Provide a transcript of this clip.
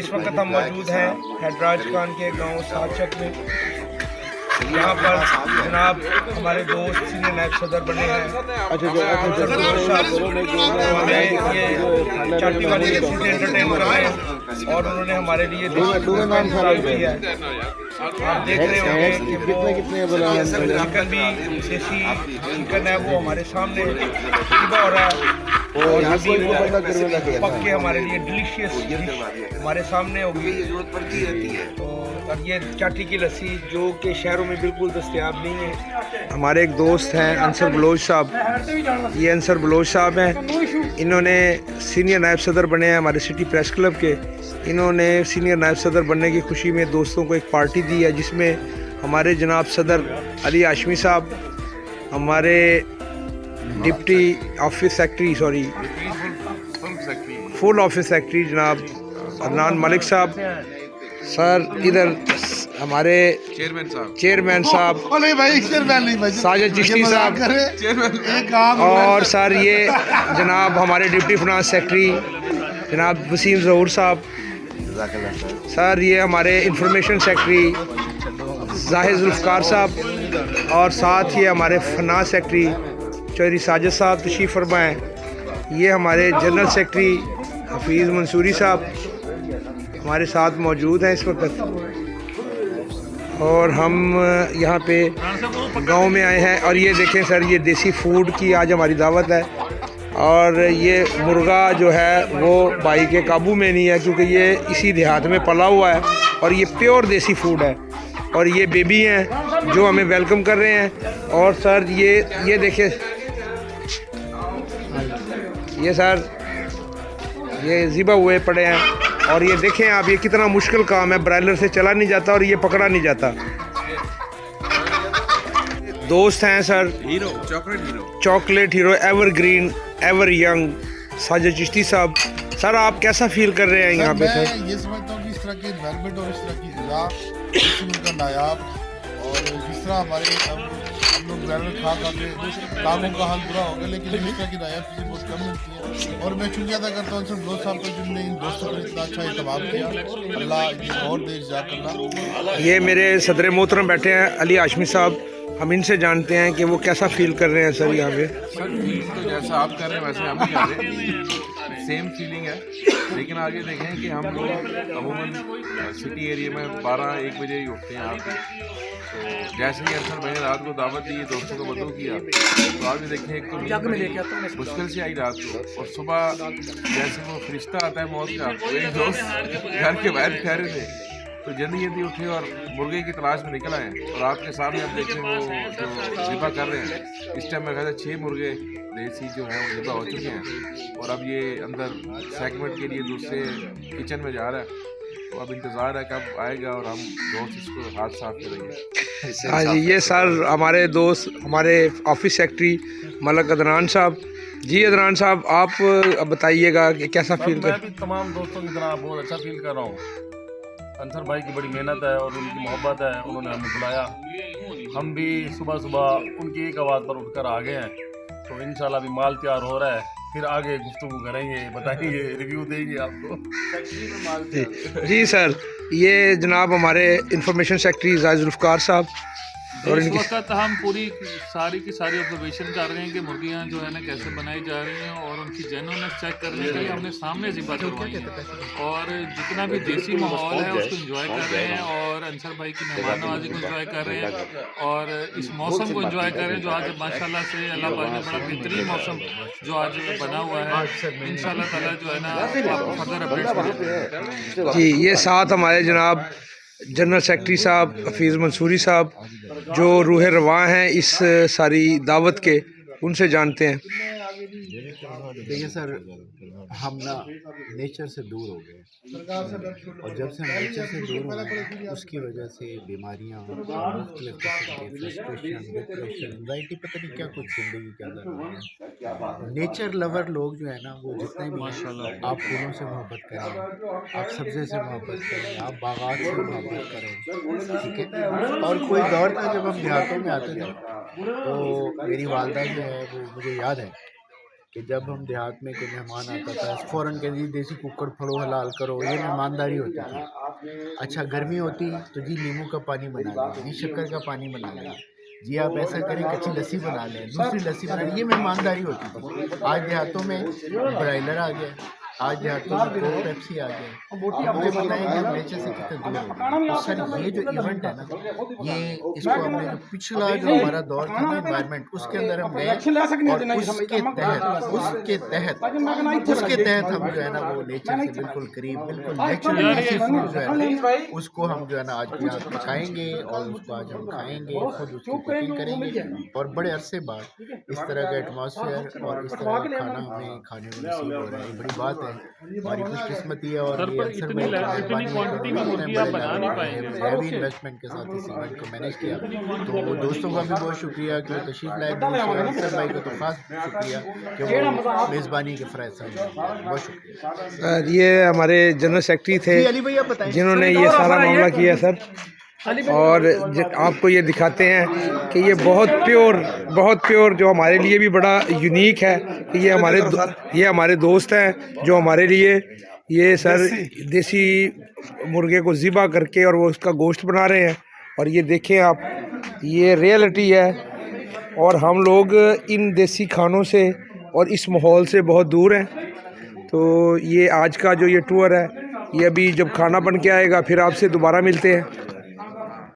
इस वक्त हम मौजूद हैं हैदराज खान के गांव साचक में। यहाँ पर जनाब हमारे दोस्त सीनियर नायब सदर बने हैं। ये चाटी वाली लस्सी से एंटरटेन कर रहे हैं और उन्होंने हमारे लिए किया है। आप देख रहे होंगे कि वो चिकन भी देसी चिकन है, वो हमारे सामने हो रहा है और अभी वो पक के हमारे लिए डिलीशियस हमारे सामने होगी। तो और ये चाटी की लस्सी जो कि शहरों में बिल्कुल दस्तयाब नहीं है। हमारे एक दोस्त हैं अंसर बलोच साहब, ये अंसर बलोच साहब हैं। इन्होंने सीनियर नायब सदर बने हैं हमारे सिटी प्रेस क्लब के। इन्होंने सीनियर नायब सदर बनने की खुशी में दोस्तों को एक पार्टी दी है, जिसमें हमारे जनाब सदर अली हाशमी साहब, हमारे deputy office secretary full office secretary जनाब अदनान मलिक साहब, सर इधर हमारे चेयरमैन साहब साजिद चिश्ती साहब, और सर ये जनाब हमारे डिप्टी फाइनेंस सेक्रेटरी जनाब वसीम ज़हूर साहब, सर ये हमारे इंफॉर्मेशन सेक्रेटरी जाहिद जुल्फ़कार साहब, और साथ ही हमारे फाइनेंस सेक्रेटरी चौधरी साजिद साहब तशरीफ़ फरमाएँ। ये हमारे जनरल सेक्रेटरी हफीज़ मंसूरी साहब हमारे साथ मौजूद हैं इस वक्त। और हम यहाँ पे गांव में आए हैं और ये देखें सर, ये देसी फूड की आज हमारी दावत है। और ये मुर्गा जो है वो भाई के काबू में नहीं है, क्योंकि ये इसी देहात में पला हुआ है और ये प्योर देसी फूड है। और ये बेबी हैं जो हमें वेलकम कर रहे हैं। और सर ये देखें, ये सर ये ज़िबा हुए पड़े हैं। और ये देखें आप, ये कितना मुश्किल काम है, ब्रायलर से चला नहीं जाता और ये पकड़ा नहीं जाता। दोस्त हैं sir chocolate hero evergreen ever young Sajid Chishti साहब। सर आप कैसा फील कर रहे हैं यहाँ पे? सर ये समझता हूँ कि इस तरह की एनवायरनमेंट और इस तरह की ग़िज़ा का नायाब, और जिस तरह हमारे हम लोग ब्रायलर खा के कामों का हाल बुरा हो गया, लेकिन इस तरह की नायाब चीज़ें बहुत कम मिलती हैं। और मैं शुक्रिया अदा करता हूँ सर बलोच साहब का, जिनने इन दोस्तों को इतना अच्छा इंतज़ाम किया। अल्लाह ये और देर जा करना। ये मेरे सदर मोहतरम बैठे हैं अली हाशमी साहब, हम इनसे जानते हैं कि वो कैसा फील कर रहे हैं सर यहाँ पे। सर फील तो जैसा आप कर रहे हैं वैसे हम भी कर रहे हैं, सेम फीलिंग है। लेकिन आगे देखें कि हम लोग अमूमन सिटी एरिया में 12-1 बजे ही उठते हैं। आप तो जैसे ही अक्सर मैंने रात को दावत दी, दोस्तों को मदद किया, तो आज देखें एक तो मुश्किल से आई रात को, और सुबह जैसे वो फरिश्ता आता है मौत का, मेरे दोस्त घर के बाहर ठहरे थे तो जल्दी उठे और मुर्गे की तलाश में निकल आए। और आपके सामने आप देखें वो जो ज़िबा कर रहे हैं, इस टाइम मेरे ख्याल से 6 मुर्गे देसी जो हैं वो ज़िबा हो चुके हैं। और अब ये अंदर सेगमेंट के लिए दूसरे किचन में जा रहा है, तो अब इंतज़ार है कब आएगा और हम दोस्त इसको हाथ साफ करेंगे। हाँ जी, ये सर हमारे दोस्त हमारे ऑफिस सेक्रेटरी मलक अदनान साहब। जी अदनान साहब आप बताइएगा कि कैसा फील कर? मैं भी तमाम दोस्तों की तरह बहुत अच्छा फील कर रहा हूँ। अंसर भाई की बड़ी मेहनत है और उनकी मोहब्बत है, उन्होंने हमें बुलाया, हम भी सुबह उनकी एक आवाज़ पर उठकर आ गए हैं। तो इंशाल्लाह भी माल तैयार हो रहा है, फिर आगे गुफ्तगू करेंगे, बताएंगे, रिव्यू देंगे आपको। जी सर, ये जनाब हमारे इंफॉर्मेशन सेक्रेटरी जाहिद जुल्फ़कार साहब। और इस वक्त हम पूरी सारी की सारी ऑब्जर्वेशन कर रहे हैं कि मुर्गियाँ जो है ना कैसे बनाई जा रही हैं, और उनकी जेन्युइननेस चेक करने के लिए हमने सामने ज़िबा करवाई है। और जितना भी देसी माहौल है उसको एंजॉय कर रहे हैं, और अंसर भाई की मेहमान नवाजी को एंजॉय कर रहे हैं, और इस मौसम को एंजॉय कर रहे हैं जो आज माशाल्लाह से अल्लाह पाक ने बड़ा बेहतरीन मौसम जो आज बना हुआ है। इंशाल्लाह ताला जो है ना आपको फर्दर अपडेट्स जी। ये साथ हमारे जनाब जनरल सेक्रेटरी साहब हफीज़ मंसूरी साहब जो रूह रवां हैं इस सारी दावत के, उनसे जानते हैं। देखिए सर, हम ना नेचर से दूर हो गए, और जब से हम नेचर से दूर हो गए उसकी वजह से बीमारियाँ, मुख्तलिफ किस्म के फ्रस्ट्रेशन, डिप्रेशन, एंजाइटी, पता नहीं क्या कुछ ज़िंदगी के अंदर हो रहा है। नेचर लवर लोग जो है ना, वो जितने भी आप फूलों से मोहब्बत करें, आप सब्ज़े से मोहब्बत करें, आप बागात से मोहब्बत करें, ठीक है। और कोई दौर था जब हम देहातों में आते थे तो मेरी वालदा जो है वो मुझे याद है कि जब हम देहात में कोई मेहमान आता था फ़ौरन के जी देसी कुक्कड़ फड़ो हलाल करो, ये मेहमानदारी होती थी। अच्छा गर्मी होती तो जी नींबू का पानी बना लें, जी शक्कर का पानी बना लें, जी आप ऐसा करें कच्ची लस्सी बना लें, दूसरी लस्सी बना लें, ये मेहमानदारी होती थी। आज देहातों में ब्रायलर आ गए, आज देहातों में कोक पेप्सी आ गए। मुझे बताएं कि हम नेचर से कितने दूर हो गए। और सर ये जो इवेंट है ना, ये इसको हमने जो पिछला जो हमारा दौर था ना एनवायरनमेंट, उसके अंदर हम गए और उसके तहत हम जो है ना वो नेचर से बिल्कुल करीब, बिल्कुल नेचुरल फूड जो है ना उसको हम जो है ना आज खाएंगे और उसको आज हम खाएंगे, खुद उसकी कुकिंग करेंगे। और बड़े अरसे बाद इस तरह का एटमॉस्फेयर और इस तरह का खाना हमें खाने में नसीब हो रहा है, बड़ी बात है, हमारी खुशकिस्मती है। और सर, पर इतनी क्वांटिटी में मुर्गी आप बना नहीं पाएंगे। हैवी इन्वेस्टमेंट के साथ इस इवेंट को मैनेज किया, तो दोस्तों का भी बहुत शुक्रिया कि वो तशरीफ लाए, अनसर भाई का तो खास शुक्रिया कि वो मेज़बानी के फ़राज़ समझे, बहुत शुक्रिया। ये हमारे जनरल सेक्रेटरी थे अली भैया बताएं जिन्होंने ये सारा मामला किया सर, और आपको ये दिखाते हैं कि ये बहुत प्योर जो हमारे लिए भी बड़ा यूनिक है कि ये हमारे दोस्त हैं जो हमारे लिए ये सर देसी मुर्गे को ज़िबा करके और वो उसका गोश्त बना रहे हैं। और ये देखें आप, ये रियलिटी है और हम लोग इन देसी खानों से और इस माहौल से बहुत दूर हैं। तो ये आज का जो ये टूर है, ये अभी जब खाना बन के आएगा फिर आपसे दोबारा मिलते हैं।